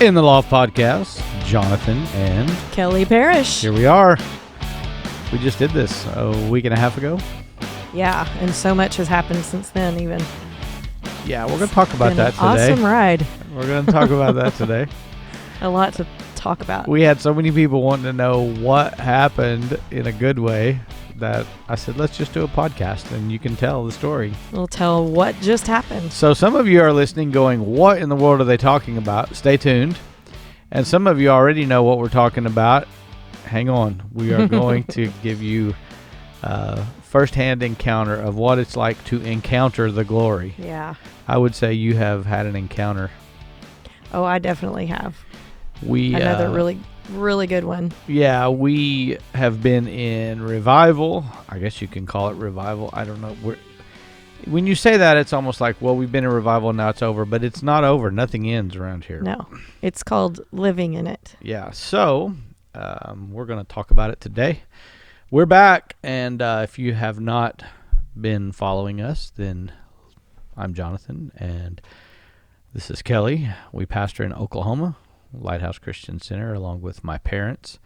In the Loft Podcast, Jonathan and Kelly Parrish. Here we are. We just did this a week and a half ago. Yeah, and so much has happened since then even. Yeah, we're going to talk about that today. Awesome ride. We're going to talk about that today. A lot to talk about. We had so many people wanting to know what happened in a good way that I said, let's just do a podcast and you can tell the story. We'll tell what just happened. So some of you are listening going, what in the world are they talking about? Stay tuned. And some of you already know what we're talking about. Hang on. We are going to give you a first-hand encounter of what it's like to encounter the glory. Yeah. I would say you have had an encounter. Oh, I definitely have. Another really good one. Yeah, we have been in revival. I guess you can call it revival. I don't know. When you say that, it's almost like, well, we've been in revival, now it's over. But it's not over. Nothing ends around here. No, it's called living in it. Yeah, so we're going to talk about it today. We're back, and if you have not been following us, then I'm Jonathan, and this is Kelly. We pastor in Oklahoma, Lighthouse Christian Center, along with my parents,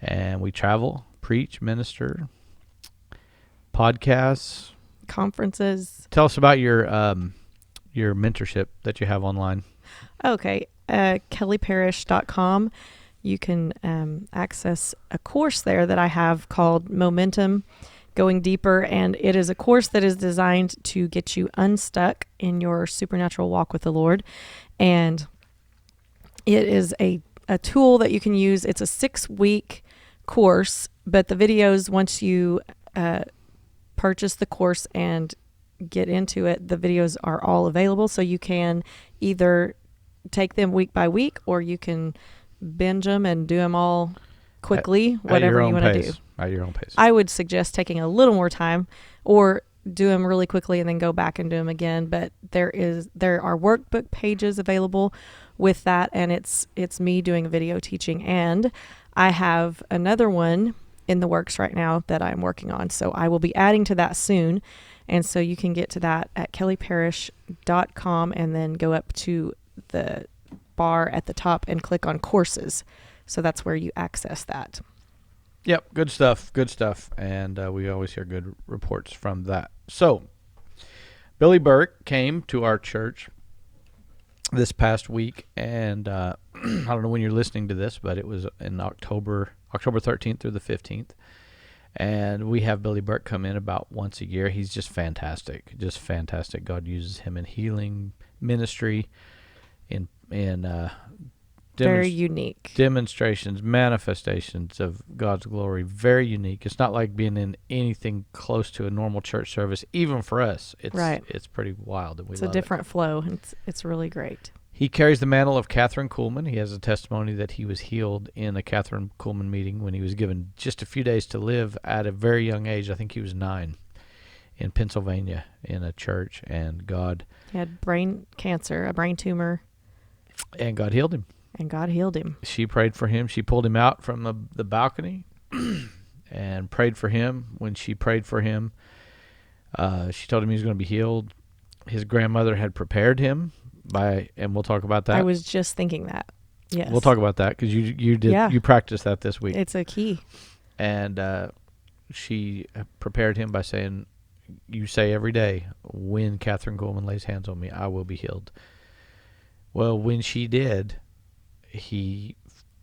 and we travel, preach, minister, podcasts, conferences. Tell us about your mentorship that you have online. Okay, kellyparrish.com. You can access a course there that I have called Momentum, Going Deeper, and it is a course that is designed to get you unstuck in your supernatural walk with the Lord, and it is a tool that you can use. It's a 6-week course, but the videos, once you purchase the course and get into it, the videos are all available, so you can either take them week by week, or you can binge them and do them all quickly, whatever you want to do. At your own pace. I would suggest taking a little more time, or do them really quickly and then go back and do them again. But there are workbook pages available with that, and it's me doing video teaching. And I have another one in the works right now that I'm working on, so I will be adding to that soon. And so you can get to that at kellyparrish.com and then go up to the bar at the top and click on courses. So that's where you access that. Yep, good stuff, and we always hear good reports from that. So, Billy Burke came to our church this past week, and I don't know when you're listening to this, but it was in October 13th through the 15th, and we have Billy Burke come in about once a year. He's just fantastic. God uses him in healing ministry, in very unique demonstrations, manifestations of God's glory. Very unique. It's not like being in anything close to a normal church service, even for us. It's pretty wild, and we love it. It's a different flow. It's really great. He carries the mantle of Catherine Kuhlman. He has a testimony that he was healed in a Catherine Kuhlman meeting when he was given just a few days to live at a very young age. I think he was 9, in Pennsylvania, in a church, and God... He had brain cancer, a brain tumor. And God healed him. She prayed for him. She pulled him out from the balcony and prayed for him. When she prayed for him, she told him he was going to be healed. His grandmother had prepared him and we'll talk about that. I was just thinking that. Yes. We'll talk about that because you did. Yeah. You practiced that this week. It's a key. And she prepared him by saying, you say every day, when Catherine Kuhlman lays hands on me, I will be healed. Well, when she did, he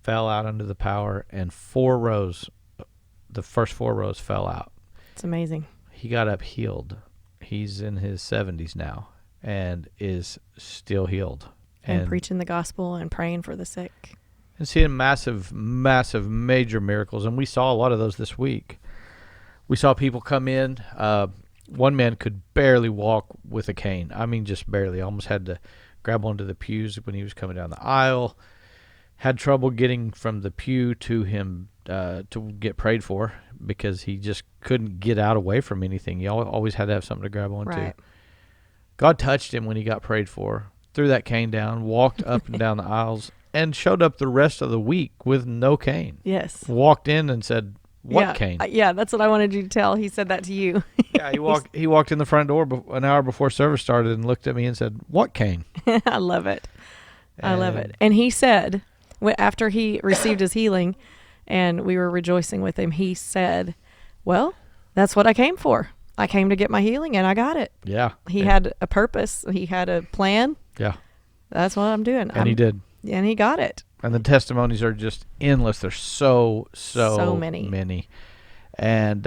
fell out under the power, and the first 4 rows fell out. It's amazing. He got up healed. He's in his 70s now and is still healed. And preaching the gospel and praying for the sick. And seeing massive, major miracles. And we saw a lot of those this week. We saw people come in. One man could barely walk with a cane. I mean, just barely. Almost had to grab onto the pews when he was coming down the aisle. Had trouble getting from the pew to him to get prayed for because he just couldn't get out away from anything. He always had to have something to grab onto. Right. God touched him when he got prayed for, threw that cane down, walked up and down the aisles, and showed up the rest of the week with no cane. Yes. Walked in and said, "What cane?" Yeah, that's what I wanted you to tell. He said that to you. Yeah, he walked in the front door an hour before service started and looked at me and said, "What cane?" I love it. I love it. And he said, after he received his healing and we were rejoicing with him, he said, well, that's what I came for. I came to get my healing and I got it. Yeah. He had a purpose. He had a plan. Yeah. That's what I'm doing. And he did. And he got it. And the testimonies are just endless. There's so many. And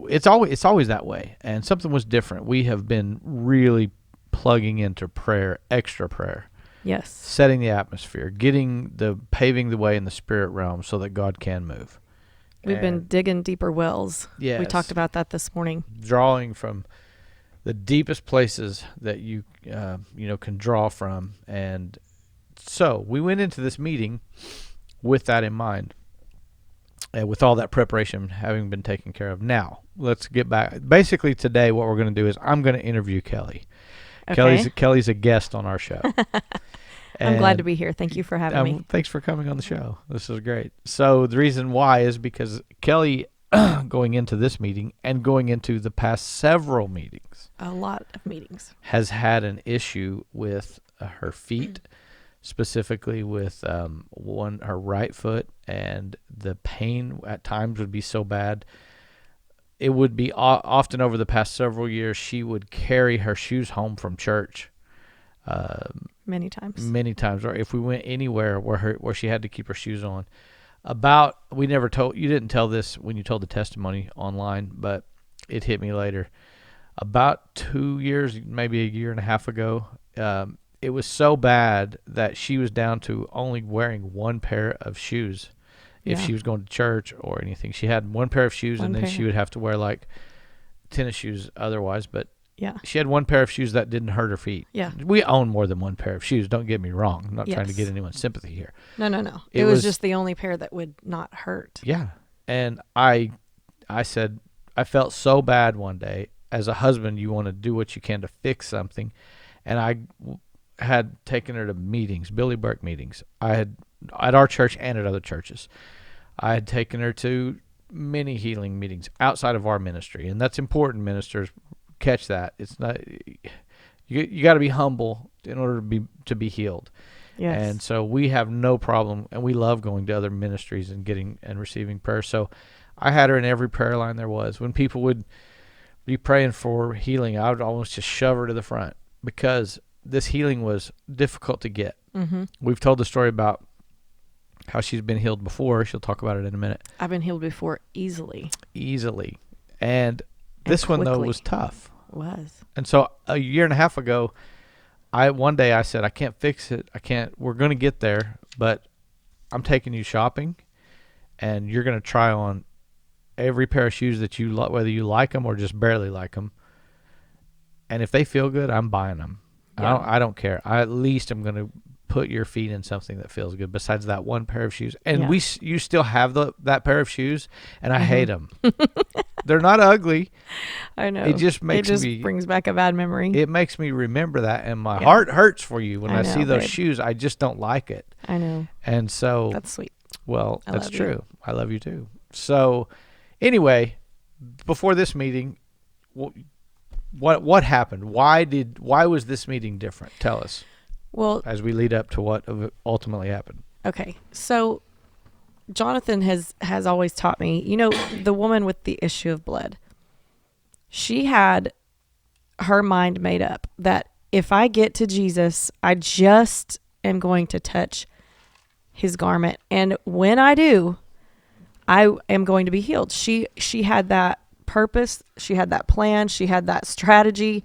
it's always that way. And something was different. We have been really plugging into prayer, extra prayer. Yes. Setting the atmosphere, paving the way in the spirit realm so that God can move. We've been digging deeper wells. Yes. We talked about that this morning. Drawing from the deepest places that you can draw from. And so we went into this meeting with that in mind, and with all that preparation having been taken care of. Now let's get back. Basically today what we're going to do is I'm going to interview Kelly. Okay. Kelly's a guest on our show. I'm glad to be here. Thank you for having me. Thanks for coming on the show. This is great. So the reason why is because Kelly, going into this meeting and going into the past several meetings, a lot of meetings, has had an issue with her feet, specifically with her right foot, and the pain at times would be so bad. It would be often over the past several years, she would carry her shoes home from church. Many times, or if we went anywhere where she had to keep her shoes on. You didn't tell this when you told the testimony online, but it hit me later. About 2 years, maybe a year and a half ago, it was so bad that she was down to only wearing one pair of shoes if she was going to church or anything. She had one pair of shoes, and then she would have to wear like tennis shoes otherwise, but yeah, she had one pair of shoes that didn't hurt her feet. Yeah. We own more than one pair of shoes. Don't get me wrong. I'm not trying to get anyone's sympathy here. No. It was just the only pair that would not hurt. Yeah. And I said, I felt so bad one day. As a husband, you want to do what you can to fix something. And I had taken her to meetings, Billy Burke meetings. I had, at our church and at other churches. I had taken her to many healing meetings outside of our ministry. And that's important, ministers. Catch that. It's not, you got to be humble in order to be healed. Yes. And so we have no problem, and we love going to other ministries and getting and receiving prayer. So I had her in every prayer line there was. When people would be praying for healing, I would almost just shove her to the front because this healing was difficult to get. Mm-hmm. We've told the story about how she's been healed before. She'll talk about it in a minute. I've been healed before easily. And this one, though, was tough. It was. And so a year and a half ago, one day I said, I can't fix it. We're going to get there, but I'm taking you shopping, and you're going to try on every pair of shoes that you like, whether you like them or just barely like them. And if they feel good, I'm buying them. Yeah. I don't care. At least I'm going to put your feet in something that feels good besides that one pair of shoes. And you still have that pair of shoes, and I hate them. They're not ugly. I know. It just brings back a bad memory. It makes me remember that, and my heart hurts for you when I see those babe. shoes. I just don't like it. I know. And so that's sweet. Well, that's true. I love you too. So anyway, before this meeting, what happened? Why was this meeting different? Tell us. Well, as we lead up to what ultimately happened. Okay. So Jonathan has always taught me, the woman with the issue of blood, she had her mind made up that if I get to Jesus, I just am going to touch his garment. And when I do, I am going to be healed. She had that purpose. She had that plan. She had that strategy.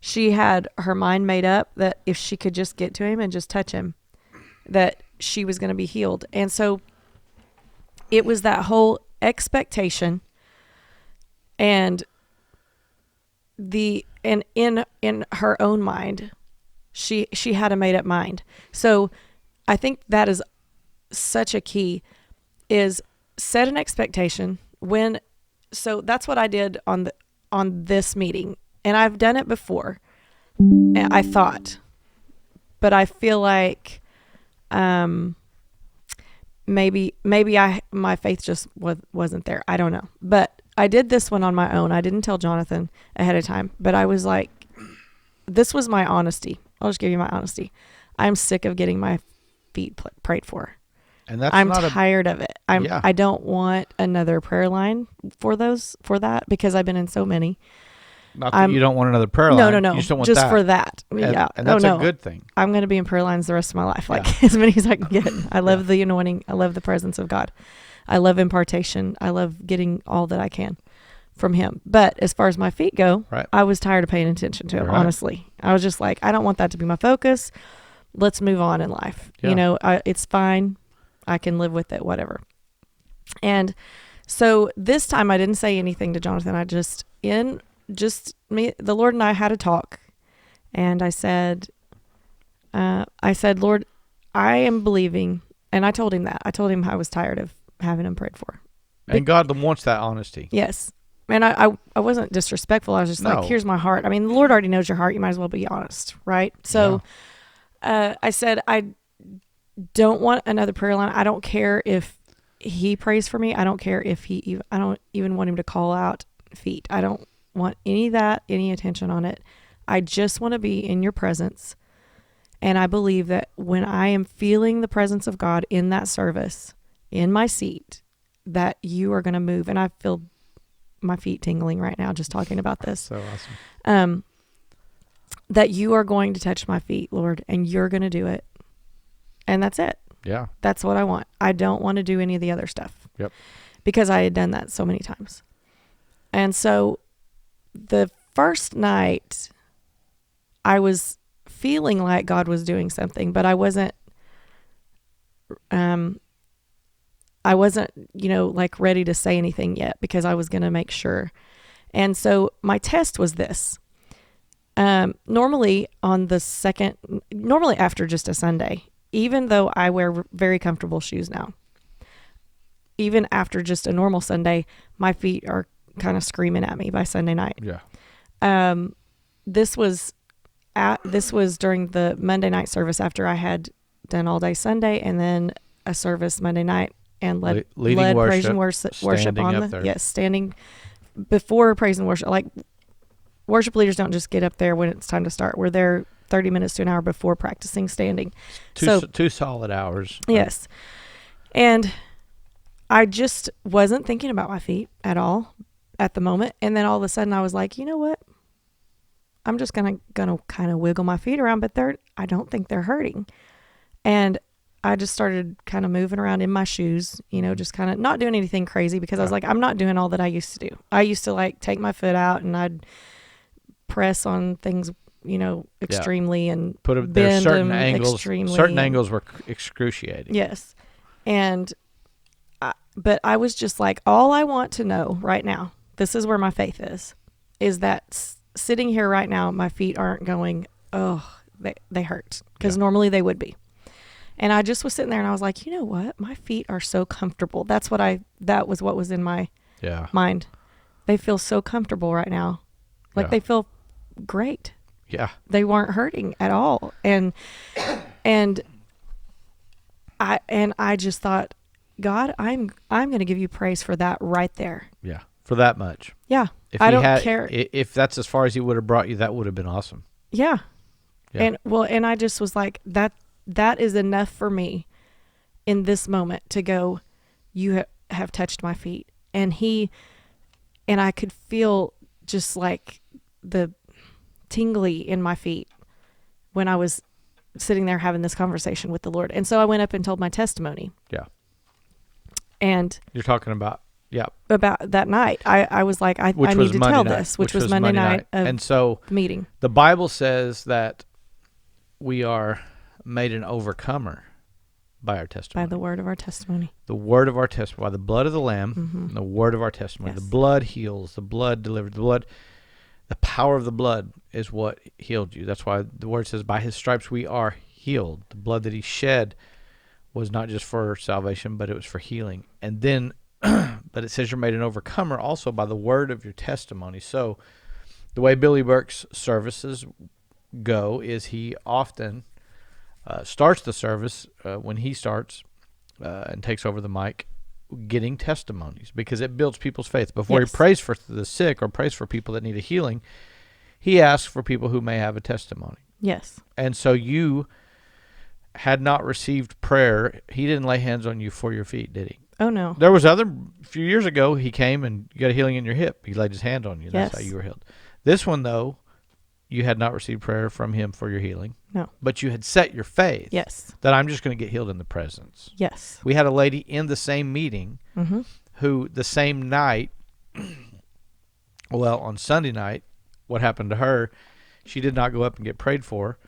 She had her mind made up that if she could just get to him and just touch him, that she was going to be healed. And so it was that whole expectation and in her own mind, she had a made up mind. So I think that is such a key, is set an expectation so that's what I did on this meeting. And I've done it before, I thought, but I feel like maybe my faith just wasn't there. I don't know. But I did this one on my own. I didn't tell Jonathan ahead of time, but I was like, this was my honesty. I'll just give you my honesty. I'm sick of getting my feet prayed for. And that's I'm not tired of it. Yeah. I don't want another prayer line for that because I've been in so many. not that you don't want another prayer line. No. You just don't want just that. for that. And, yeah. and that's no. a good thing. I'm going to be in prayer lines the rest of my life, like Yeah. as many as I can get. I love the anointing. I love the presence of God. I love impartation. I love getting all that I can from him. But as far as my feet go, Right. I was tired of paying attention to him, Right. honestly. I was just like, I don't want that to be my focus. Let's move on in life. Yeah. It's fine. I can live with it, whatever. And so this time I didn't say anything to Jonathan. The Lord and I had a talk, and I said, Lord, I am believing. And I told him that. I told him I was tired of having him prayed for. And God wants that honesty. Yes. And I wasn't disrespectful. I was just like, here's my heart. I mean, the Lord already knows your heart. You might as well be honest, right? So I said, I don't want another prayer line. I don't care if he prays for me. I don't care if I don't even want him to call out feet. I don't want any of that, any attention on it. I just want to be in your presence. And I believe that when I am feeling the presence of God in that service, in my seat, that you are going to move. And I feel my feet tingling right now just talking about this. So awesome. That you are going to touch my feet, Lord, and you're going to do it. And that's it. Yeah. That's what I want. I don't want to do any of the other stuff. Yep. Because I had done that so many times. And so the first night I was feeling like God was doing something, but I wasn't like ready to say anything yet because I was going to make sure. And so my test was this. Normally after just a Sunday, even though I wear very comfortable shoes now, even after just a normal Sunday, my feet are kind of screaming at me by Sunday night. Yeah. This was during the Monday night service after I had done all day Sunday and then a service Monday night and led praise and worship on standing before praise and worship. Like, worship leaders don't just get up there when it's time to start. We're there 30 minutes to an hour before practicing standing. Two solid hours. Yes. And I just wasn't thinking about my feet at all at the moment. And then all of a sudden I was like, you know what? I'm just gonna kind of wiggle my feet around, but I don't think they're hurting. And I just started kind of moving around in my shoes, just kind of not doing anything crazy because I was like, I'm not doing all that I used to do. I used to like take my foot out and I'd press on things, extremely and put them bend certain them angles. Extremely. Certain angles were excruciating. Yes. And but I was just like, all I want to know right now, this is where my faith is that sitting here right now, my feet aren't going, they hurt, because normally they would be. And I just was sitting there and I was like, you know what? My feet are so comfortable. That was what was in my mind. They feel so comfortable right now. Like they feel great. Yeah. They weren't hurting at all. And I just thought, God, I'm going to give you praise for that right there. Yeah. For that much. Yeah. I don't care. If that's as far as he would have brought you, that would have been awesome. Yeah. And I just was like, that is enough for me in this moment to go, you have touched my feet. And I could feel just like the tingly in my feet when I was sitting there having this conversation with the Lord. And so I went up and told my testimony. Yeah. And you're talking about, about that night. I was like, I need to tell this, which was Monday night of and so the meeting. The Bible says that we are made an overcomer by our testimony. By the word of our testimony. The word of our testimony. By the blood of the Lamb, and the word of our testimony. Yes. The blood heals. The blood delivered. The power of the blood is what healed you. That's why the word says, by his stripes we are healed. The blood that he shed was not just for salvation, but it was for healing. And then, but it says you're made an overcomer also by the word of your testimony. So the way Billy Burke's services go is he often starts the service when he starts and takes over the mic, getting testimonies, because it builds people's faith. Before he prays for the sick or prays for people that need a healing, he asks for people who may have a testimony. Yes. And so you had not received prayer, he didn't lay hands on you for your feet, did he? Oh, no. There was a few years ago, he came and you got a healing in your hip. He laid his hand on you. That's Yes. how you were healed. This one, though, you had not received prayer from him for your healing. No. But you had set your faith Yes. that I'm just going to get healed in the presence. Yes. We had a lady in the same meeting Mm-hmm. who the same night, well, on Sunday night, what happened to her, she did not go up and get prayed for,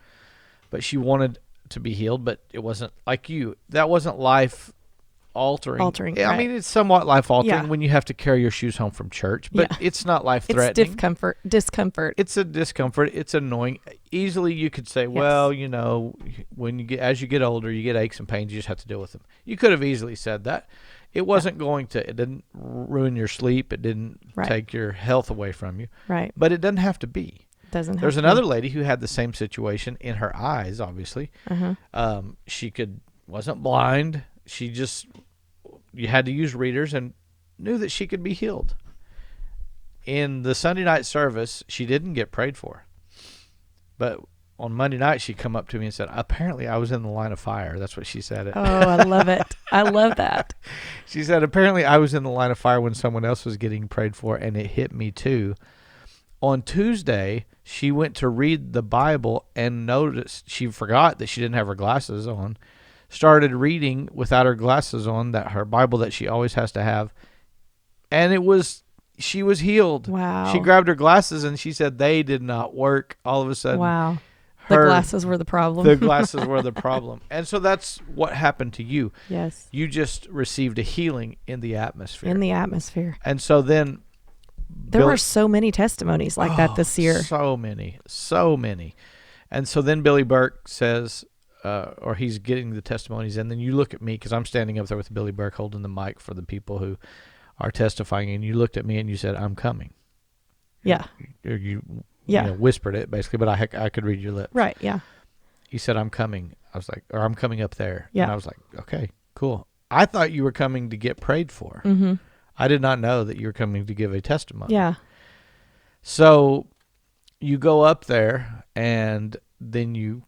but she wanted to be healed, but it wasn't like you. That wasn't life altering. I right. mean, it's somewhat life altering Yeah. when you have to carry your shoes home from church, but Yeah. it's not life It's threatening. discomfort. It's a discomfort. It's annoying. Easily you could say, well, you know, when you get, as you get older, you get aches and pains. You just have to deal with them. You could have easily said that. It wasn't going to, it didn't ruin your sleep. It didn't Right. take your health away from you, Right. but it doesn't have to be. Doesn't have There's to another lady who had the same situation in her eyes, obviously. be. Uh-huh. She wasn't blind. You had to use readers and knew that she could be healed. In the Sunday night service, she didn't get prayed for. But on Monday night, she come up to me and said, apparently I was in the line of fire. That's what she said. Oh, I love it. I love that. She said, apparently I was in the line of fire when someone else was getting prayed for, and it hit me too. On Tuesday, she went to read the Bible and noticed she forgot that she didn't have her glasses on. Started reading without her glasses on, that her Bible that she always has to have, and she was healed. Wow. She grabbed her glasses and she said they did not work. All of a sudden, Wow. The glasses were the problem. The glasses were the problem. And so that's what happened to you. Yes. You just received a healing in the atmosphere. In the atmosphere. And so then There were so many testimonies like that this year. So many. And so then Billy Burke says, or he's getting the testimonies, and then you look at me, because I'm standing up there with Billy Burke holding the mic for the people who are testifying, and you looked at me and you said, I'm coming. Yeah. You Yeah. whispered it, basically, but I could read your lips. Right. Yeah. You said, I'm coming. I was like, or I'm coming up there. Yeah. And I was like, okay, cool. I thought you were coming to get prayed for. Mm-hmm. I did not know that you were coming to give a testimony. Yeah. So you go up there and then you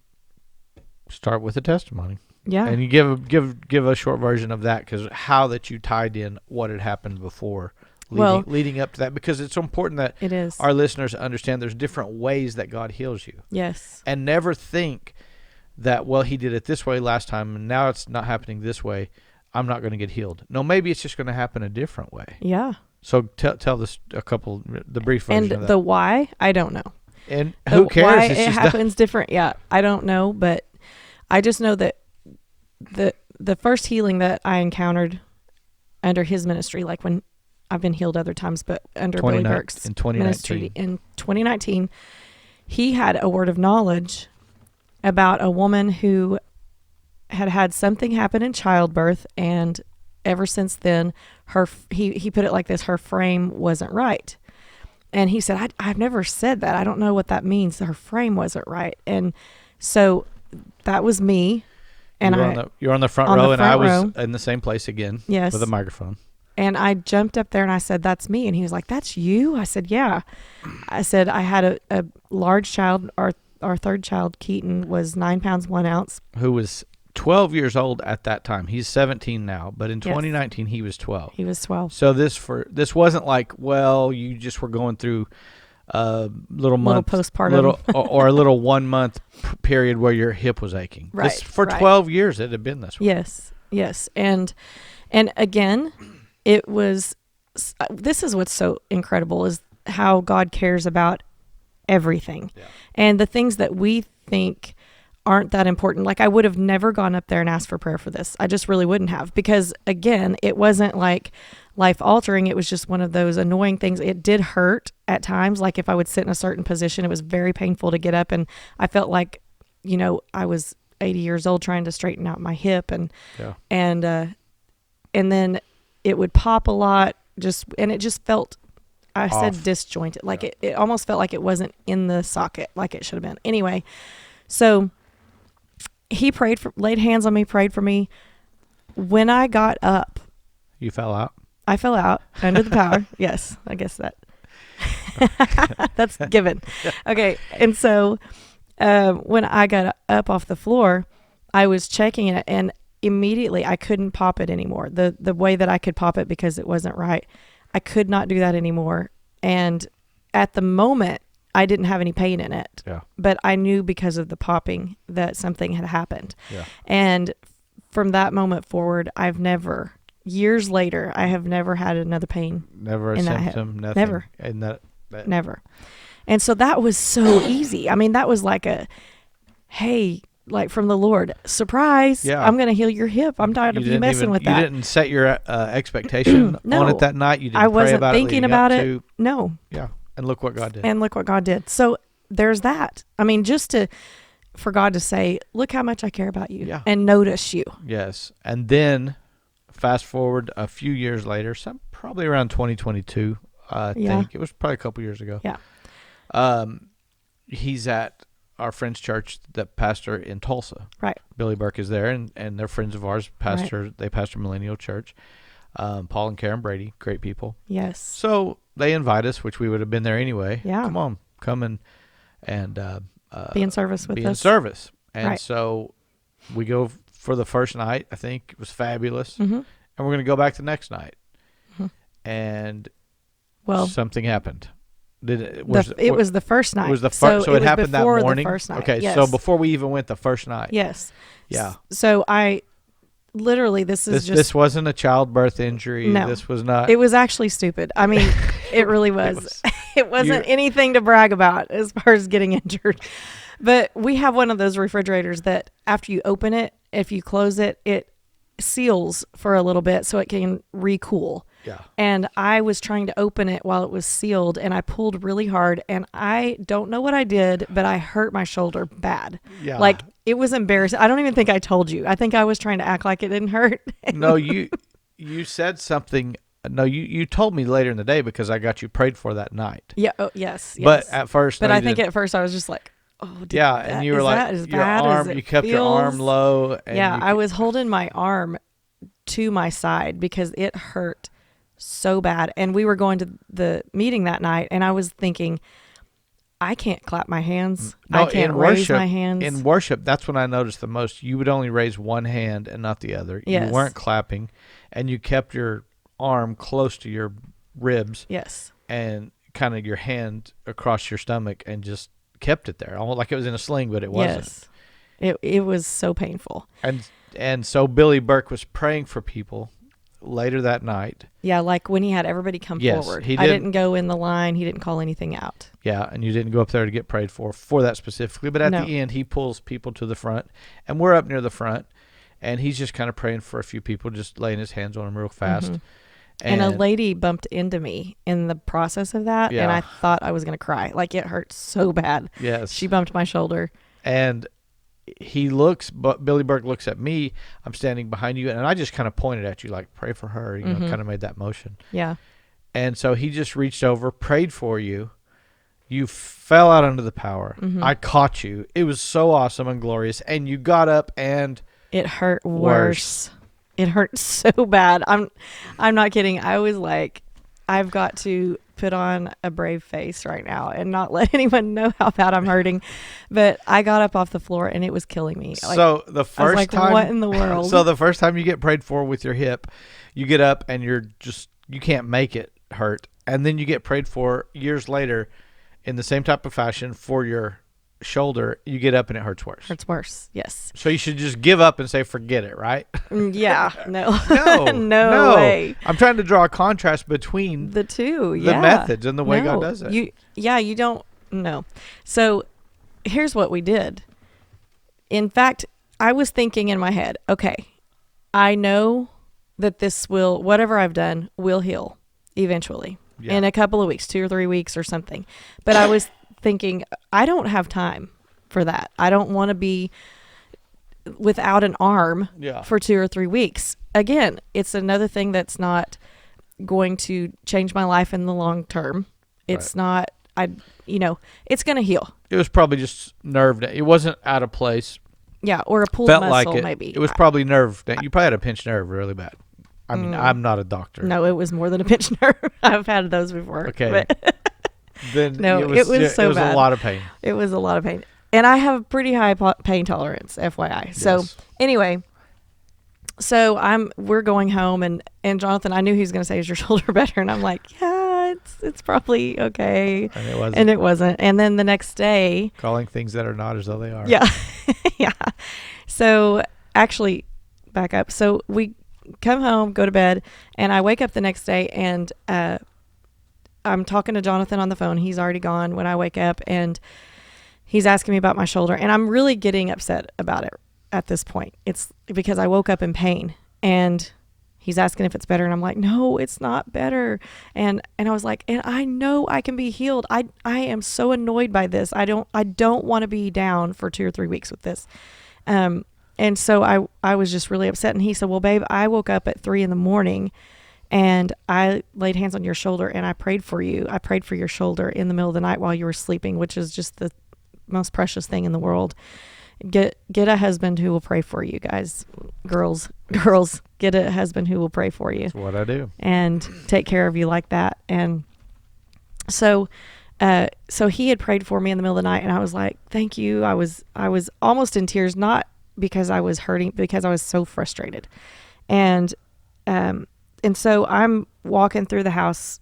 start with a testimony. Yeah. And you give a short version of that, because how that you tied in what had happened before leading up to that, because it's so important that it is. our listeners understand there's different ways that God heals you. Yes. And never think that, well, he did it this way last time and now it's not happening this way, I'm not going to get healed. No, maybe it's just going to happen a different way. Yeah. So tell this the brief version And of that. the why, I don't know. And who cares? Why It's it just happens different. Yeah. I don't know, but I just know that the first healing that I encountered under his ministry, like when I've been healed other times, but under Billy Burke's in 2019. ministry in 2019, he had a word of knowledge about a woman who had something happen in childbirth, and ever since then, he put it like this: her frame wasn't right. And he said, I've never said that. I don't know what that means. Her frame wasn't right. And so that was me. And you're on the front row, and I was in the same place again. Yes. With a microphone. And I jumped up there and I said, that's me. And he was like, that's you? I said, yeah. I said, I had a large child. Our third child, Keaton, was 9 pounds, 1 ounce. Who was 12 years old at that time. He's 17 now, but in Yes. 2019 he was 12. He was 12. So this wasn't like, well, you just were going through a little postpartum, or a little 1 month period where your hip was aching. Right. For 12 years it had been this way. Yes. And again, it was. This is what's so incredible, is how God cares about everything, and the things that we think aren't that important. Like, I would have never gone up there and asked for prayer for this. I just really wouldn't have, because again, it wasn't like life altering. It was just one of those annoying things. It did hurt at times. Like, if I would sit in a certain position, it was very painful to get up. And I felt like, I was 80 years old trying to straighten out my hip, and then it would pop a lot, and it just felt, I said disjointed. Like it almost felt like it wasn't in the socket like it should have been. Anyway, so he laid hands on me, prayed for me. When I got up, You fell out? I fell out under the power. Yes, I guess that's given. Okay. And so when I got up off the floor, I was checking it, and immediately I couldn't pop it anymore. The way that I could pop it because it wasn't right, I could not do that anymore. And at the moment, I didn't have any pain in it. Yeah. But I knew because of the popping that something had happened. Yeah. And from that moment forward, years later, I have never had another pain. Never a in that hip. symptom, nothing. Never. And that Never. And so that was so easy. I mean, that was like hey, like from the Lord, surprise, Yeah. I'm going to heal your hip. I'm tired of you messing with that. You didn't set your expectation No. on it that night. You didn't I pray wasn't about thinking leading about up it. to- No. Yeah. And look what God did. And look what God did. So there's that. I mean, for God to say, look how much I care about you, Yeah. and notice you. Yes. And then fast forward a few years later, probably around 2022, I Yeah. think. It was probably a couple years ago. Yeah. He's at our friend's church, that pastor in Tulsa. Right. Billy Burke is there, and they're friends of ours. They pastor Millennial Church. Paul and Karen Brady, great people. Yes. So they invite us, which we would have been there anyway. Yeah. Come and Be in service with be in us. service. And Right. so we go for the first night. I think it was fabulous. Mm-hmm. And we're going to go back the next night. Mhm. And Well, something happened. it was the first night. It was the first, so it was happened that before morning. The first night. Okay, Yes. so before we even went the first night. Yes. Yeah. So I literally, this This wasn't a childbirth injury. No. This was not. it was actually stupid. I mean, it really was. It wasn't anything to brag about as far as getting injured. But we have one of those refrigerators that after you open it, if you close it, it seals for a little bit so it can recool. Yeah. And I was trying to open it while it was sealed, and I pulled really hard, and I don't know what I did, but I hurt my shoulder bad. Yeah. Like, it was embarrassing. I don't even think I told you. I think I was trying to act like it didn't hurt. No, you said something. No, you told me later in the day because I got you prayed for that night. Yeah. Oh, yes. But yes. at first, But no, I you think didn't. at first I was just like, oh, Yeah, and you were like, your arm, you kept your arm low. And Yeah, I was holding my arm to my side because it hurt so bad. And we were going to the meeting that night, and I was thinking, I can't clap my hands. No, I can't in raise worship, my hands. In worship, that's when I noticed the most. You would only raise one hand and not the other. Yes. You weren't clapping, and you kept your arm close to your ribs Yes. and kind of your hand across your stomach and just kept it there, almost like it was in a sling, but it wasn't. Yes. It was so painful. And so Billy Burke was praying for people later that night. Yeah, like when he had everybody come Yes, forward. he I did. didn't go in the line. He didn't call anything out. Yeah, and you didn't go up there to get prayed for that specifically. But at No. the end, he pulls people to the front, and we're up near the front, and he's just kind of praying for a few people, just laying his hands on them real fast. Mhm. And a lady bumped into me in the process of that, and Yeah. I thought I was going to cry. Like, it hurt so bad. Yes. She bumped my shoulder. And Billy Burke looks at me. I'm standing behind you, and I just kind of pointed at you, like, pray for her. You know, kind of made that motion. Yeah. And so he just reached over, prayed for you. You fell out under the power. I caught you. It was so awesome and glorious. And you got up, and It hurt worse. It hurt so bad. I'm not kidding. I was like, I've got to put on a brave face right now and not let anyone know how bad I'm hurting. But I got up off the floor, and it was killing me. Like, so the first I was like, time, what in the world? So the first time you get prayed for with your hip, you get up and you can't make it hurt, and then you get prayed for years later, in the same type of fashion for your shoulder. You get up and it hurts worse. Hurts worse. Yes. So you should just give up and say forget it, right? Yeah. No. No, no way. I'm trying to draw a contrast between The two. the Yeah. methods and the way God No. does it. You don't know. So here's what we did. In fact, I was thinking in my head, okay, I know that whatever I've done will heal eventually in a couple of weeks, 2 or 3 weeks or something. But I was thinking, I don't have time for that. I don't want to be without an arm for 2 or 3 weeks. Again, it's another thing that's not going to change my life in the long term. It's not, it's going to heal. It was probably just nerve. It wasn't out of place. Yeah, or a pulled Felt muscle like it. maybe. It was probably nerve. You probably had a pinched nerve really bad. I mean, I'm not a doctor. No, it was more than a pinched nerve. I've had those before. Okay. But Then No, it was so a bad. lot of pain. it was a lot of pain. And I have a pretty high pain tolerance, FYI. So Yes. anyway, so we're going home, and Jonathan, I knew he was going to say, "Is your shoulder better?" And I'm like, "Yeah, it's probably okay." And it wasn't. And it wasn't. And then the next day, Calling things that are not as though they are. yeah, yeah. So actually, back up. So we come home, go to bed, and I wake up the next day, and I'm talking to Jonathan on the phone. He's already gone when I wake up, and he's asking me about my shoulder, and I'm really getting upset about it at this point. It's because I woke up in pain, and he's asking if it's better, and I'm like, no, it's not better. And I was like, and I know I can be healed. I am so annoyed by this. I don't want to be down for 2 or 3 weeks with this. And so I was just really upset. And he said, well, babe, I woke up at 3 a.m. and I laid hands on your shoulder and I prayed for you. I prayed for your shoulder in the middle of the night while you were sleeping, which is just the most precious thing in the world. Get a husband who will pray for you, guys. Girls, get a husband who will pray for you. That's what I do. And take care of you like that. And so he had prayed for me in the middle of the night, and I was like, thank you. I was almost in tears, not because I was hurting, because I was so frustrated. And so I'm walking through the house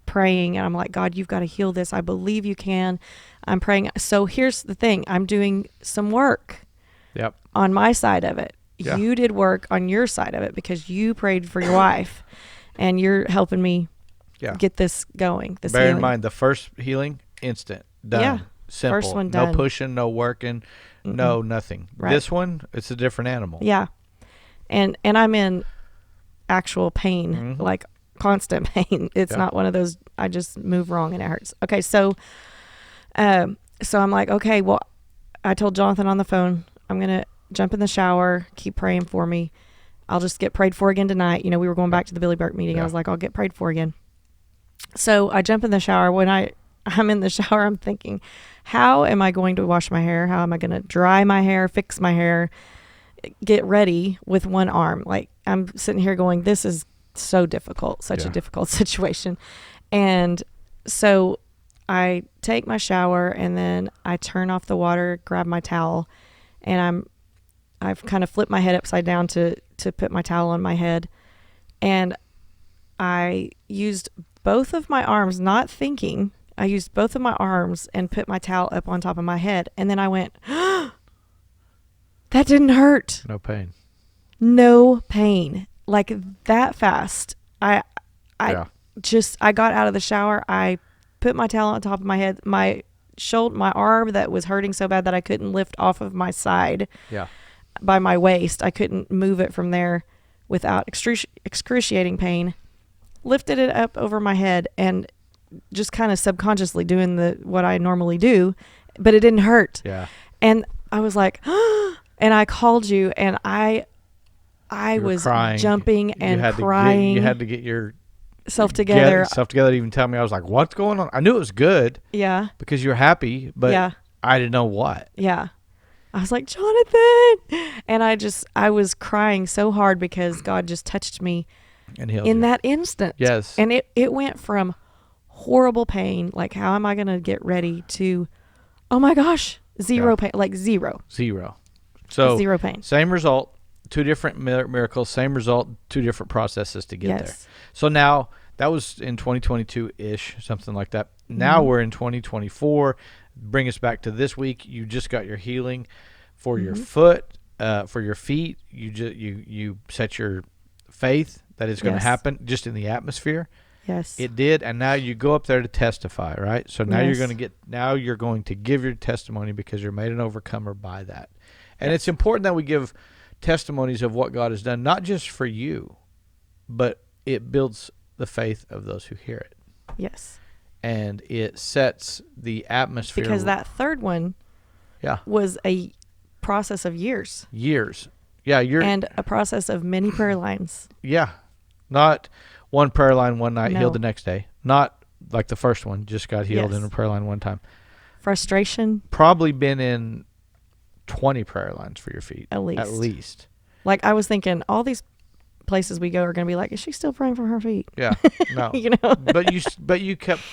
praying, and I'm like, God, you've got to heal this. I believe you can. I'm praying. So here's the thing. I'm doing some work Yep. on my side of it. Yeah. You did work on your side of it because you prayed for your wife, and you're helping me get this going. This Bear in healing. mind, the first healing, instant, done. Yeah. Simple. First one No done. pushing, no working, no nothing. Right. This one, it's a different animal. Yeah. And I'm in actual pain, like constant pain. It's not one of those, I just move wrong and it hurts. Okay. So I'm like, okay, well, I told Jonathan on the phone, I'm going to jump in the shower, keep praying for me. I'll just get prayed for again tonight. You know, we were going back to the Billy Burke meeting. Yeah. I was like, I'll get prayed for again. So I jump in the shower. When I'm in the shower, I'm thinking, how am I going to wash my hair? How am I going to dry my hair, fix my hair, get ready with one arm? Like, I'm sitting here going, this is so difficult, such a difficult situation. And so I take my shower, and then I turn off the water, grab my towel, and I've kind of flipped my head upside down to put my towel on my head. And I used both of my arms, not thinking. I used both of my arms and put my towel up on top of my head. And then I went, that didn't hurt. No pain. No pain. Like that fast. I got out of the shower. I put my towel on top of my head. My arm that was hurting so bad that I couldn't lift off of my side by my waist. I couldn't move it from there without excruciating pain. Lifted it up over my head and just kind of subconsciously doing what I normally do, but it didn't hurt. Yeah. And I was like, and I called you, and I was crying. jumping and crying. You had to get your self together. To even tell me. I was like, what's going on? I knew it was good. Yeah. Because you're happy, but I didn't know what. Yeah. I was like, Jonathan. And I was crying so hard because God just touched me And healed in you. that instant. Yes. And it went from horrible pain, like how am I going to get ready, to, oh my gosh, zero pain, like zero. So zero pain. Same result, two different miracles, same result, two different processes to get there. Yes. So now that was in 2022-ish, something like that. Now we're in 2024. Bring us back to this week. You just got your healing for your foot, for your feet. You set your faith that it's going to happen just in the atmosphere. Yes. It did, and now you go up there to testify, right? So now you're going to give your testimony because you're made an overcomer by that. And it's important that we give testimonies of what God has done, not just for you, but it builds the faith of those who hear it. Yes. And it sets the atmosphere. Because that third one was a process of years. Yeah, and a process of many prayer lines. Yeah. Not one prayer line one night, healed the next day. Not like the first one, just got healed in a prayer line one time. Frustration. Probably been in 20 prayer lines for your feet. At least. At least. Like I was thinking, all these places we go are going to be like, is she still praying for her feet? Yeah. No. You know? But you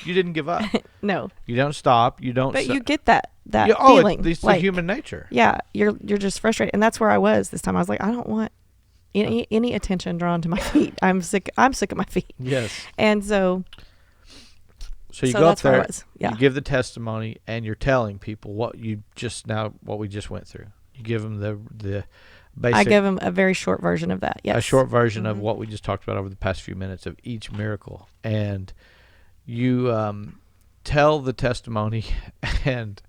didn't give up. No. You don't stop. You don't. But so- you get that Yeah, feeling. it's like, the human nature. Yeah, you're just frustrated, and that's where I was this time. I was like, I don't want any attention drawn to my feet. I'm sick of my feet. Yes. And so you go up that's where I there, was. Yeah. you give the testimony, and you're telling people what we just went through. You give them the basic. I give them a very short version of that. Yes. A short version of Mhm. what we just talked about over the past few minutes of each miracle, and you tell the testimony, and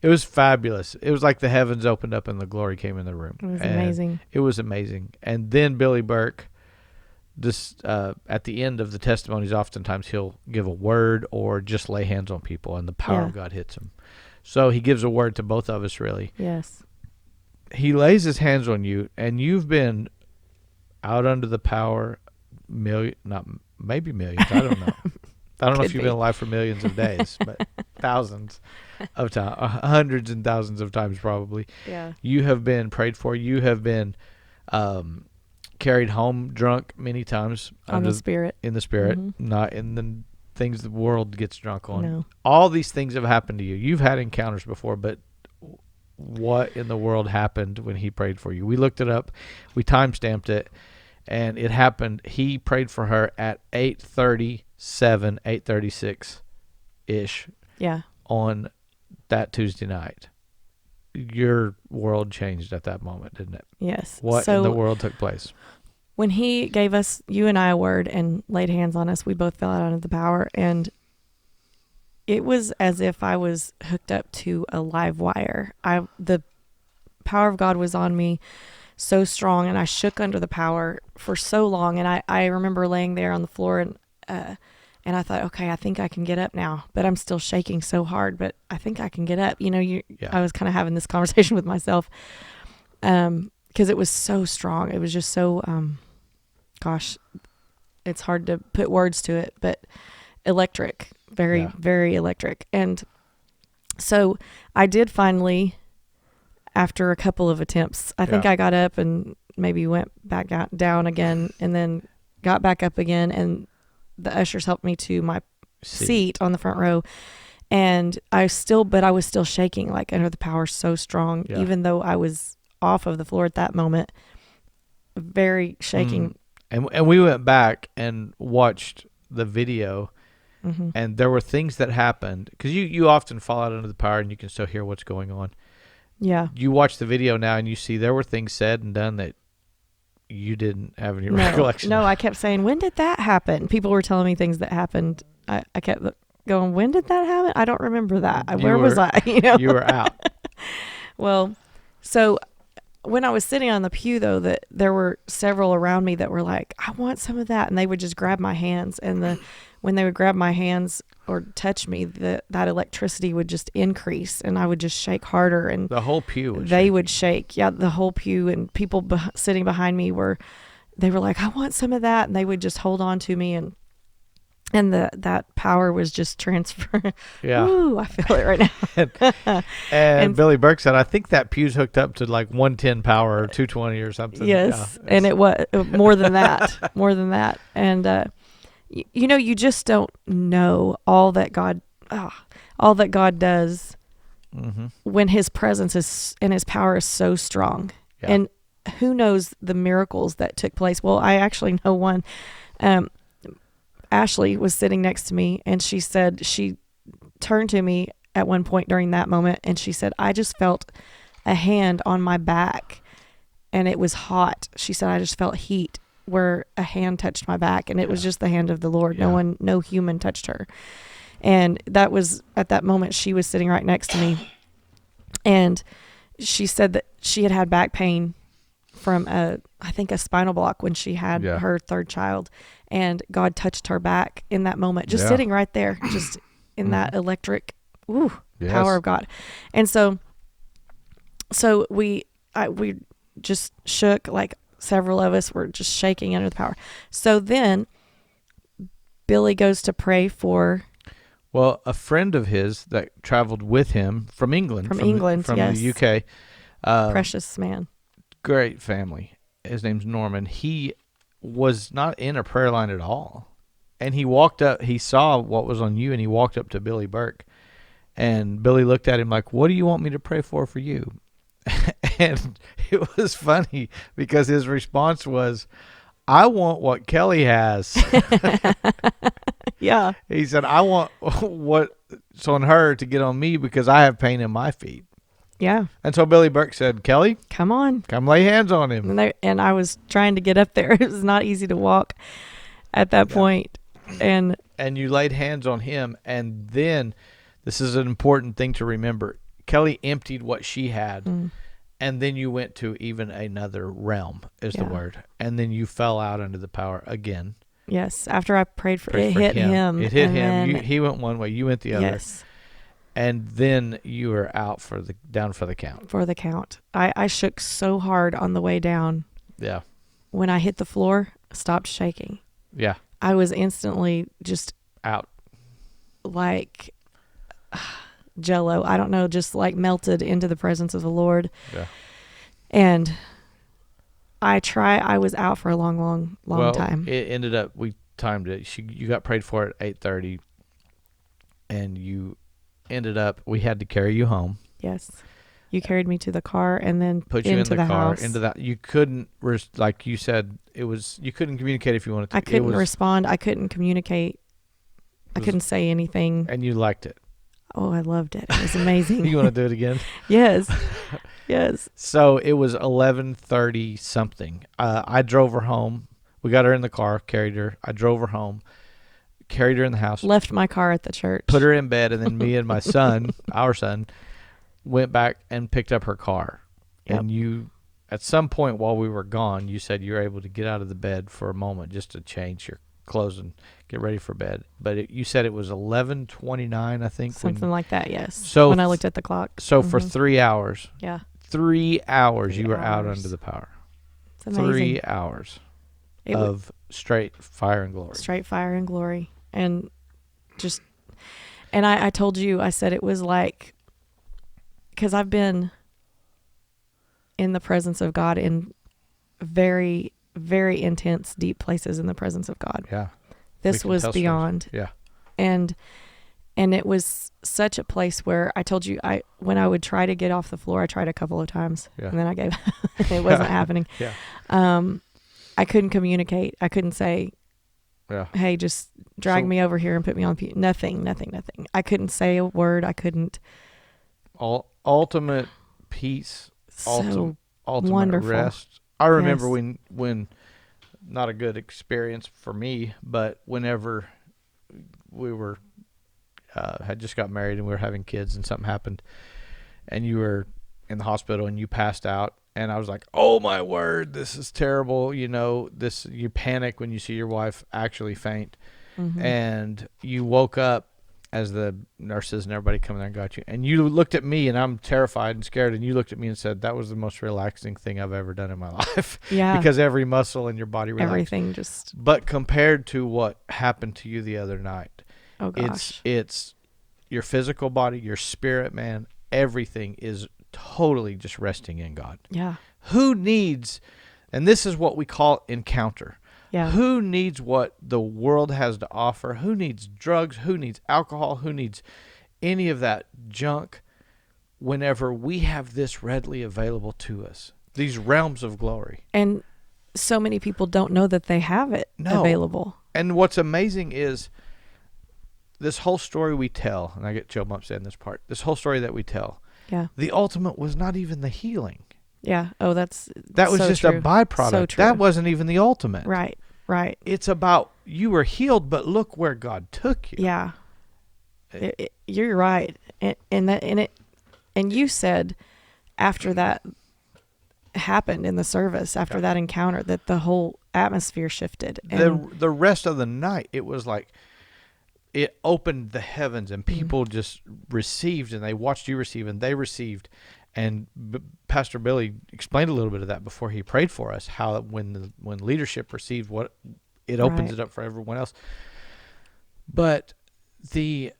it was fabulous. It was like the heavens opened up and the glory came in the room. It was And amazing. It was amazing. And then Billy Burke, at the end of the testimonies, oftentimes he'll give a word or just lay hands on people, and the power of God hits him. So he gives a word to both of us, really. Yes. He lays his hands on you, and you've been out under the power, maybe millions. I don't know. I don't know if you've been alive for millions of days, but thousands of times, hundreds and thousands of times probably. Yeah. You have been prayed for. You have been carried home drunk many times In the spirit. Mhm. not in the things the world gets drunk on. No. All these things have happened to you. You've had encounters before, but what in the world happened when he prayed for you? We looked it up. We time-stamped it, and it happened. He prayed for her at 8:37, 8:36-ish Yeah. on that Tuesday night. Your world changed at that moment, didn't it? Yes. What in the world took place? When he gave us, you and I, a word and laid hands on us, we both fell out under the power, and it was as if I was hooked up to a live wire. The power of God was on me so strong, and I shook under the power for so long. And I remember laying there on the floor, and I thought, okay, I think I can get up now, but I'm still shaking so hard, but I think I can get up. You know, I was kind of having this conversation with myself, because it was so strong. It was just so, gosh, it's hard to put words to it, but electric, very, very electric. And so I did finally, after a couple of attempts, I think I got up and maybe went back down again, and then got back up again, and the ushers helped me to my seat on the front row. And I was still shaking, like under the power so strong, even though I was off of the floor at that moment, very shaking. And we went back and watched the video, and there were things that happened, because you often fall out under the power and you can still hear what's going on. Yeah. You watch the video now and you see there were things said and done that you didn't have any recollection No, of. I kept saying, when did that happen? People were telling me things that happened. I kept going, when did that happen? I don't remember that. Where was I? You know? You were out. Well, so when I was sitting on the pew, though, that there were several around me that were like, I want some of that. And they would just grab my hands. And when they would grab my hands or touch me, that electricity would just increase, and I would just shake harder. And the whole pew would shake. Yeah, the whole pew, and people sitting behind me were like, I want some of that. And they would just hold on to me, and that power was just transferred. Yeah. Ooh, I feel it right now. and Billy Burke said, I think that pew's hooked up to like 110 power or 220 or something. Yes. Yeah, and it was more than that. And, you just don't know all that God does when his presence and his power is so strong. Yeah. And who knows the miracles that took place? Well, I actually know one. Ashley was sitting next to me, and she said, she turned to me at one point during that moment, and she said, I just felt a hand on my back, and it was hot. She said, I just felt heat where a hand touched my back, and it was just the hand of the Lord. Yeah. No human touched her. And that was, at that moment, she was sitting right next to me, and she said that she had back pain from I think a spinal block when she had her third child, and God touched her back in that moment, just sitting right there, just in that electric power of God. And so we just shook, like several of us were just shaking under the power. So then Billy goes to pray for, well, a friend of his that traveled with him from England, from the UK, precious man, great family. His name's Norman. He was not in a prayer line at all. And he walked up, he saw what was on you, and he walked up to Billy Burke. And Billy looked at him like, what do you want me to pray for you? And it was funny because his response was, I want what Kelly has. Yeah. He said, I want what's on her to get on me because I have pain in my feet. Yeah. And so Billy Burke said, Kelly, Come on. come lay hands on him. And I was trying to get up there. It was not easy to walk at that point. And you laid hands on him. And then, this is an important thing to remember, Kelly emptied what she had. And then you went to even another realm, is the word. And then you fell out under the power again. yes, after I prayed for it, hit him. It hit and him. then- He went one way. You went the other. Yes, And then you were out down for the count. for the count. I shook so hard on the way down. Yeah. When I hit the floor, I stopped shaking. Yeah. I was instantly just Out. like Jello. I don't know, just like melted into the presence of the Lord. Yeah. And I was out for a long time. It ended up, we timed it. You got prayed for at 8:30, and you ended up, we had to carry you home, Yes. You carried me to the car and then put you into in the car, house. into that. You couldn't, like you said, you couldn't communicate if you wanted to. I couldn't It was, respond. I couldn't communicate. I couldn't say anything. and you liked it. Oh, I loved it. It was amazing. You want to do it again? Yes. Yes. So it was 11:30 something. I drove her home. We got her in the car, carried her. I drove her home, carried her in the house, Left my car at the church. put her in bed, and then me and my son, our son, went back and picked up her car. Yep. And you, at some point while we were gone, you said you were able to get out of the bed for a moment just to change your clothes and get ready for bed. But you said it was 11:29, I think. Something like that, yes. So when I looked at the clock. So for Mhm. 3 hours, Yeah. 3 hours, 3 you were out hours. under the power. It's amazing. 3 hours It was of straight fire and glory. straight fire and glory. And just, and I told you, I said it was like, because I've been in the presence of God in very, very intense, deep places in the presence of God. Yeah. This can was tell stories. beyond. Yeah. And it was such a place where I told you, when I would try to get off the floor, I tried a couple of times, Yeah. and then I gave. It wasn't happening. Yeah. I couldn't communicate. I couldn't say, Yeah. "Hey, just drag So- me over here and put me on." Nothing. I couldn't say a word. I couldn't. Ultimate peace, So ultimate wonderful. rest. I remember Yes. when not a good experience for me, but whenever we were had just got married and we were having kids and something happened and you were in the hospital and you passed out, and I was like, oh my word, this is terrible. You panic when you see your wife actually faint. mhm. And you woke up as the nurses and everybody coming there and got you, and you looked at me, and I'm terrified and scared, and you looked at me and said, that was the most relaxing thing I've ever done in my life. Yeah. Because every muscle in your body relaxed. Everything just. But compared to what happened to you the other night, Oh gosh. it's your physical body, your spirit, man, everything is totally just resting in God. Yeah. Who needs, and this is what we call encounter. Yeah. Who needs what the world has to offer? Who needs drugs? Who needs alcohol? Who needs any of that junk whenever we have this readily available to us? These realms of glory. And so many people don't know that they have it No. available. And what's amazing is this whole story we tell, and I get chill bumps in this part, this whole story that we tell, Yeah. the ultimate was not even the healing. Yeah. Oh, that's That was so just true. a byproduct. So true. That wasn't even the ultimate. Right. Right. It's about you were healed, but look where God took you. Yeah. You're right. And you said after that happened in the service, after that encounter, that the whole atmosphere shifted. And The rest of the night, it was like it opened the heavens, and people just received, and they watched you receive, and they received. And Pastor Billy explained a little bit of that before he prayed for us, how when leadership received what, it opens Right. it up for everyone else. But the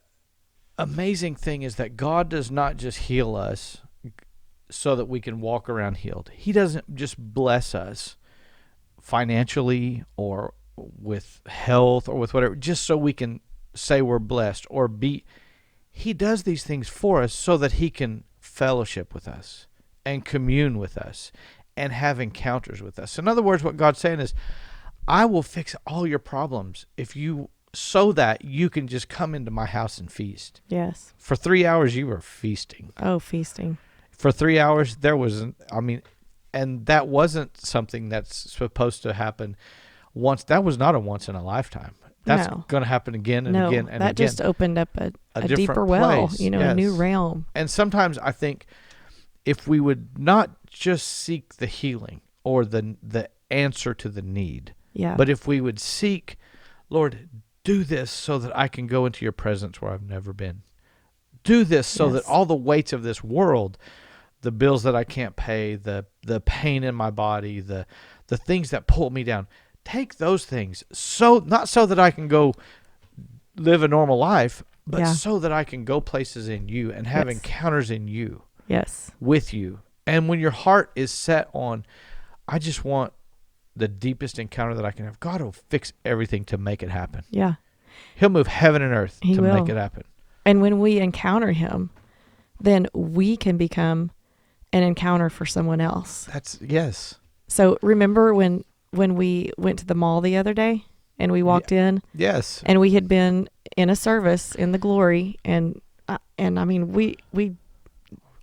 amazing thing is that God does not just heal us so that we can walk around healed. He doesn't just bless us financially or with health or with whatever, just so we can say we're blessed or be. He does these things for us so that he can fellowship with us and commune with us and have encounters with us. In other words, what God's saying is, I will fix all your problems so that you can just come into my house and feast. Yes. For 3 hours, you were feasting. Oh, feasting. For 3 hours, there wasn't, and that wasn't something that's supposed to happen once. That was not a once in a lifetime. That's going to happen again and again and again. That just opened up a different deeper well, place. a new realm. And sometimes I think if we would not just seek the healing or the answer to the need, but if we would seek, Lord, do this so that I can go into your presence where I've never been. Do this so that all the weights of this world, the bills that I can't pay, the pain in my body, the things that pull me down, take those things, not so that I can go live a normal life, but so that I can go places in you and have encounters in you. Yes. With you. And when your heart is set on, I just want the deepest encounter that I can have, God will fix everything to make it happen. Yeah. He'll move heaven and earth He to will. make it happen. And when we encounter him, then we can become an encounter for someone else. Yes. So remember when we went to the mall the other day and we walked in? Yes. And we had been in a service in the glory, and we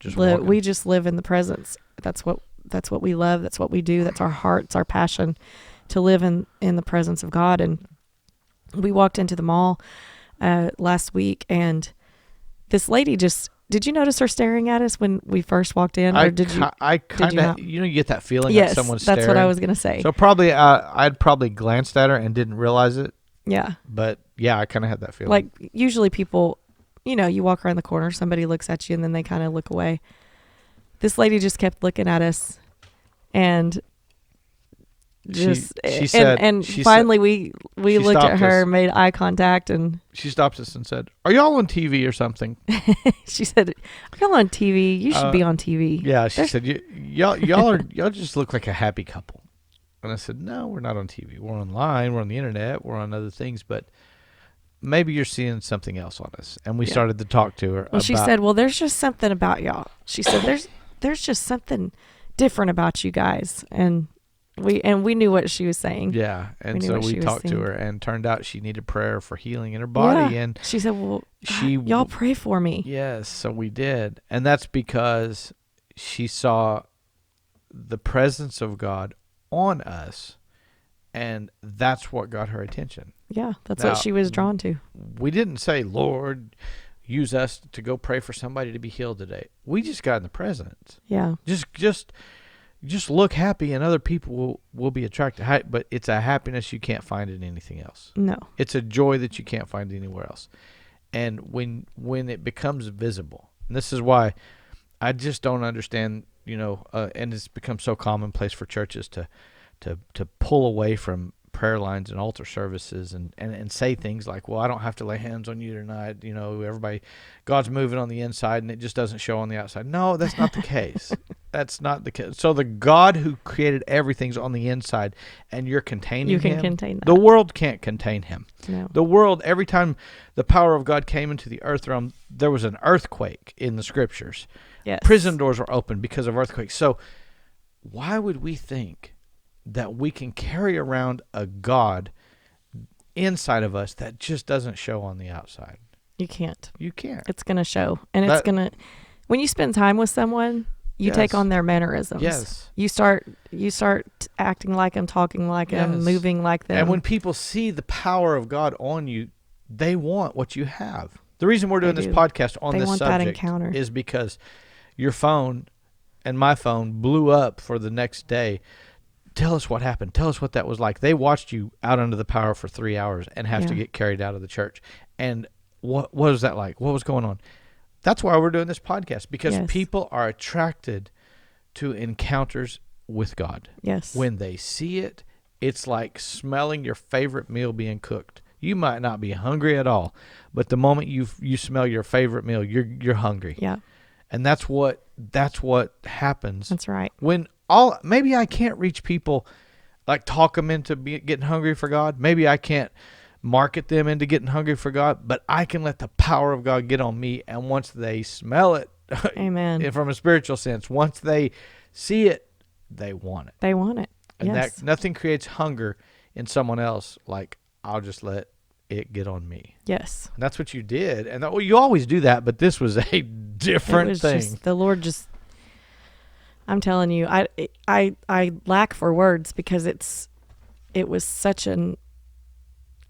just live in the presence. That's what we love. That's what we do. That's our heart. It's our passion to live in the presence of God. And we walked into the mall last week, and this lady did you notice her staring at us when we first walked in? Or I kind of, you get that feeling yes, that someone's staring. That's what I was going to say. So probably I'd probably glanced at her and didn't realize it. Yeah. But yeah, I kind of had that feeling. Like usually people, you walk around the corner, somebody looks at you and then they kind of look away. This lady just kept looking at us, and finally we looked at her, made eye contact, and she stopped us and said, "Are y'all on TV or something?" She said, "Are y'all on TV? You should be on TV." Yeah, she said, y'all just look like a happy couple. And I said, "No, we're not on TV. We're online. We're on the internet. We're on other things, but maybe you're seeing something else on us." And we started to talk to her. Well, she said, "Well, there's just something about y'all." She said, "There's just something different about you guys," and we knew what she was saying. Yeah, and so we talked to her, and turned out she needed prayer for healing in her body. And she said, "Well, y'all pray for me." Yes, so we did, and that's because she saw the presence of God on us, and that's what got her attention. Yeah, that's what she was drawn to. We didn't say, "Lord, use us to go pray for somebody to be healed today." We just got in the presence. Yeah. Just look happy, and other people will be attracted. But it's a happiness you can't find in anything else. No. It's a joy that you can't find anywhere else. And when it becomes visible, and this is why I just don't understand, and it's become so commonplace for churches to pull away from prayer lines and altar services and say things like, "Well, I don't have to lay hands on you tonight. Everybody, God's moving on the inside and it just doesn't show on the outside." No, that's not the case. That's not the case. So the God who created everything's on the inside, and you're containing him. You can contain that. The world can't contain him. No. The world, every time the power of God came into the earth realm, there was an earthquake in the scriptures. Yes. Prison doors were opened because of earthquakes. So why would we think that we can carry around a God inside of us that just doesn't show on the outside? You can't. You can't. It's going to show. And it's going to, when you spend time with someone, you take on their mannerisms. Yes. You start acting like them, talking like them, moving like them. And when people see the power of God on you, they want what you have. The reason we're doing this podcast on this subject is because your phone and my phone blew up for the next day. Tell us what happened. Tell us what that was like. They watched you out under the power for 3 hours and have to get carried out of the church. And what was that like? What was going on? That's why we're doing this podcast, because people are attracted to encounters with God. Yes. When they see it, it's like smelling your favorite meal being cooked. You might not be hungry at all, but the moment you smell your favorite meal, you're hungry. Yeah. And that's what happens. That's right. When maybe I can't reach people like talk them into getting hungry for God. Maybe I can't market them into getting hungry for God, but I can let the power of God get on me. And once they smell it, Amen. from a spiritual sense, once they see it, they want it. They want it. And Yes. that nothing creates hunger in someone else like I'll just let it get on me. Yes. And that's what you did. And you always do that, but this was a different It was thing. just, the Lord just, I'm telling you, I lack for words because it was such an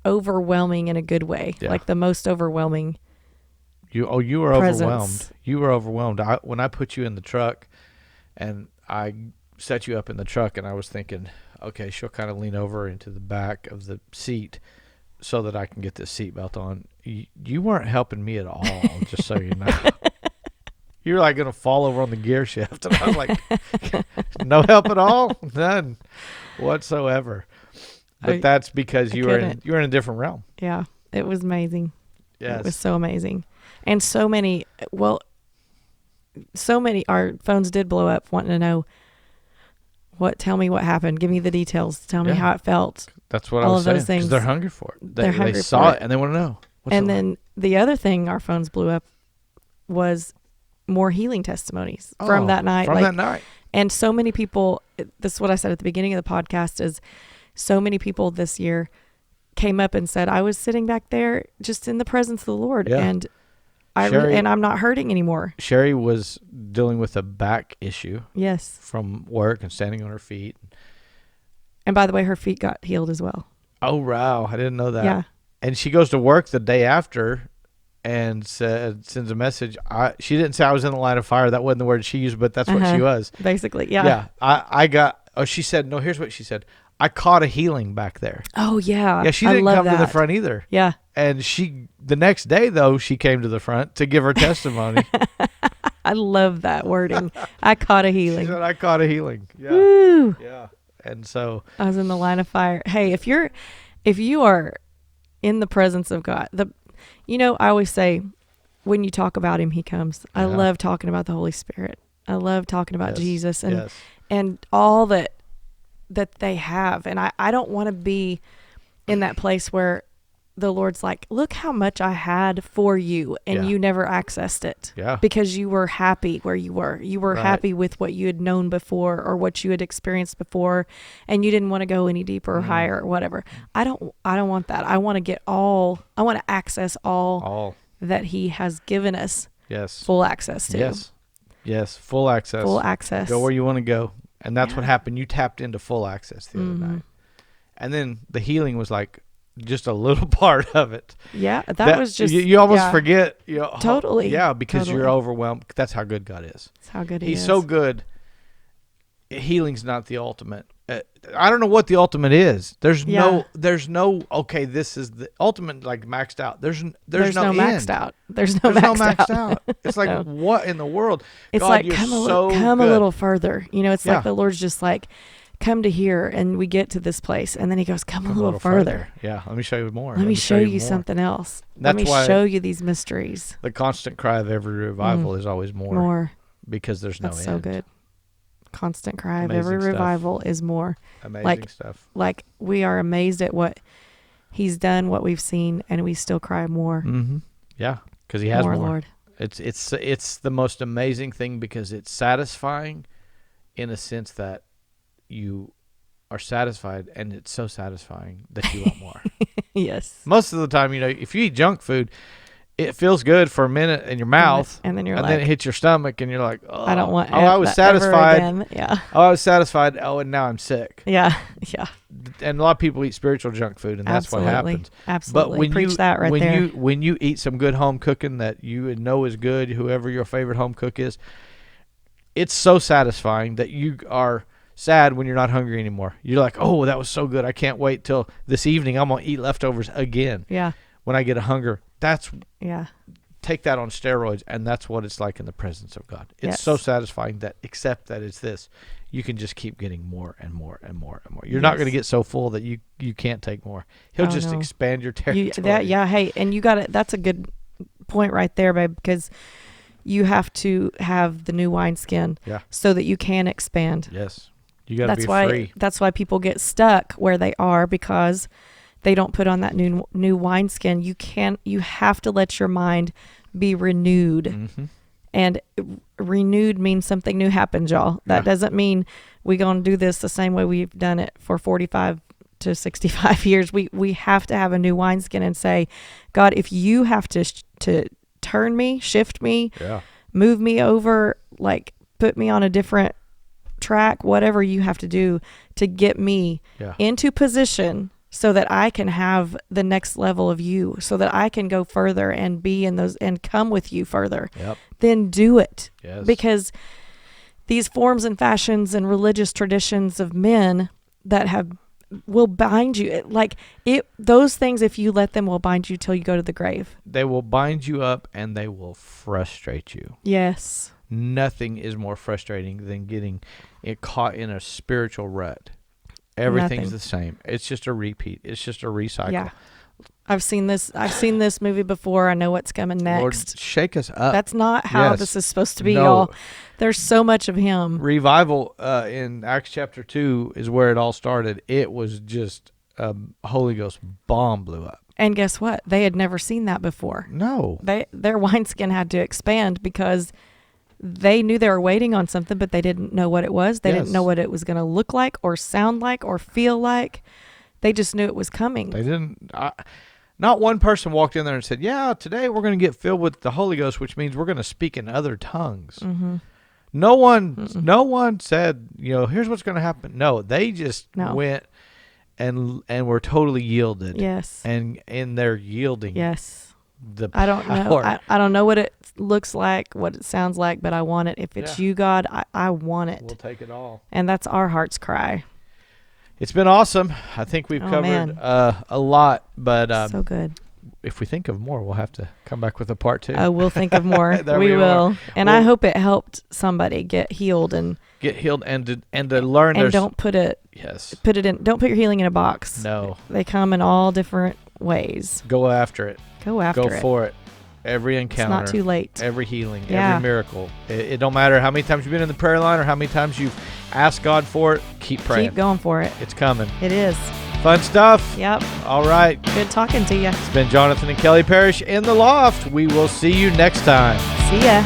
overwhelming in a good way. Yeah. Like the most overwhelming. You were presence. overwhelmed. You were overwhelmed. When I put you in the truck and I set you up in the truck, and I was thinking, okay, she'll kind of lean over into the back of the seat so that I can get this seatbelt on. You weren't helping me at all, just so you know. You were like going to fall over on the gear shift. And I was like, no help at all? None whatsoever. But that's because you were in a different realm. Yeah. It was amazing. Yes. It was so amazing. And so many, our phones did blow up wanting to know tell me what happened. Give me the details. Tell me how it felt. That's what I all was of saying. those things. Because they're hungry for it. They're hungry they saw for it and they want to know. And then the other thing our phones blew up was more healing testimonies from that night. From that night. And so many people, this is what I said at the beginning of the podcast, is so many people this year came up and said, I was sitting back there just in the presence of the Lord. Yeah. And Sherry- I'm not hurting anymore. Sherry was dealing with a back issue Yes. from work and standing on her feet. And by the way, her feet got healed as well. Oh, wow. I didn't know that. Yeah. And she goes to work the day after and sends a message. She didn't say I was in the line of fire. That wasn't the word she used, but that's what she was. Basically. Yeah. Yeah. I got, she said, no, here's what she said. I caught a healing back there. Oh, yeah. Yeah, she I didn't love come to the that. front either. Yeah. And the next day, though, she came to the front to give her testimony. I love that wording. I caught a She healing. said, I caught a healing. Yeah. Woo. Yeah. And so. I was in the line of fire. Hey, if you are in the presence of God, I always say when you talk about him, he comes. I love talking about the Holy Spirit. I love talking about Jesus and all that they have. And I don't want to be in that place where the Lord's like, look how much I had for you and you never accessed it. Yeah. Because you were happy where you were. You were happy with what you had known before or what you had experienced before, and you didn't want to go any deeper or higher or whatever. I don't want that. I want to I want to access all that he has given us. Yes. Full access to. Yes. Full access. Full access. Go where you want to go. And that's what happened. You tapped into full access the other night. And then the healing was like just a little part of it. Yeah, that was just... You almost forget. Totally. Yeah, because you're overwhelmed. That's how good God is. That's how good he is. He's so good. Healing's not the ultimate. I don't know what the ultimate is. There's no, okay, this is the ultimate, like maxed out. There's no maxed end. out. There's no maxed out. It's like, what in the world? It's God, like, you're come good. a little further. It's like the Lord's just like, come to here, and we get to this place, and then he goes, come a little further. Yeah, let me show you more. Let me show you something else. Let me show you these mysteries. The constant cry of every revival is always more. More. Because there's no end. That's so good. Constant cry of Amazing every stuff. revival is more. Amazing stuff. Like we are amazed at what he's done, what we've seen, and we still cry more. Mm-hmm. Yeah, because he has more. Lord. It's the most amazing thing because it's satisfying in a sense that you are satisfied, and it's so satisfying that you want more. Yes. Most of the time, if you eat junk food, it feels good for a minute in your mouth, and then then it hits your stomach, and you're like, oh, I don't want. I was satisfied. Yeah. Oh, I was satisfied. Oh, and now I'm sick. Yeah. Yeah. And a lot of people eat spiritual junk food, and that's what happens. Absolutely. But when Preach that right there. when you eat some good home cooking that you know is good, whoever your favorite home cook is, it's so satisfying that you are sad when you're not hungry anymore. You're like, oh, that was so good. I can't wait till this evening. I'm gonna eat leftovers again. Yeah. When I get a hunger, take that on steroids, and that's what it's like in the presence of God. It's so satisfying that, except that it's this, you can just keep getting more and more and more and more. You're not going to get so full that you can't take more. He'll just expand your territory. Hey, and you got it. That's a good point right there, babe, because you have to have the new wineskin so that you can expand. Yes. You got to be free. That's why people get stuck where they are, because they don't put on that new wineskin. You have to let your mind be renewed. Mm-hmm. And renewed means something new happens, y'all. That doesn't mean we're going to do this the same way we've done it for 45 to 65 years. We have to have a new wineskin and say, God, if you have to turn me, shift me, move me over, like put me on a different track, whatever you have to do to get me into position so that I can have the next level of you, so that I can go further and be in those and come with you further, then do it. Yes. Because these forms and fashions and religious traditions of men that will bind you, those things, if you let them, will bind you till you go to the grave. They will bind you up and they will frustrate you. Yes. Nothing is more frustrating than getting caught in a spiritual rut. Everything's the same. It's just a repeat. It's just a recycle. Yeah. I've seen this movie before. I know what's coming next. Lord, shake us up. That's not how this is supposed to be, No. y'all. There's so much of him. Revival in Acts chapter 2 is where it all started. It was just a Holy Ghost bomb blew up. And guess what? They had never seen that before. No. Their wineskin had to expand because they knew they were waiting on something, but they didn't know what it was. They didn't know what it was going to look like or sound like or feel like. They just knew it was coming. They didn't. Not one person walked in there and said, yeah, today we're going to get filled with the Holy Ghost, which means we're going to speak in other tongues. Mm-hmm. No one said, here's what's going to happen. No, they just went and were totally yielded. Yes. And in their yielding. Yes. The I don't power. know. I don't know what it looks like, what it sounds like, but I want it. If it's you, God, I want it. We'll take it all. And that's our heart's cry. It's been awesome. I think we've covered a lot, but so good. If we think of more, we'll have to come back with a part 2. We'll think of more. we will. And I hope it helped somebody get healed and to learn. And don't put it. Yes. Don't put your healing in a box. No. They come in all different ways. Go after it. Go for it. Every encounter. It's not too late. Every healing. Every miracle. It don't matter how many times you've been in the prayer line or how many times you've asked God for it. Keep praying. Keep going for it. It's coming. It is. Fun stuff. Yep. All right. Good talking to you. It's been Jonathan and Kelly Parrish in the Loft. We will see you next time. See ya.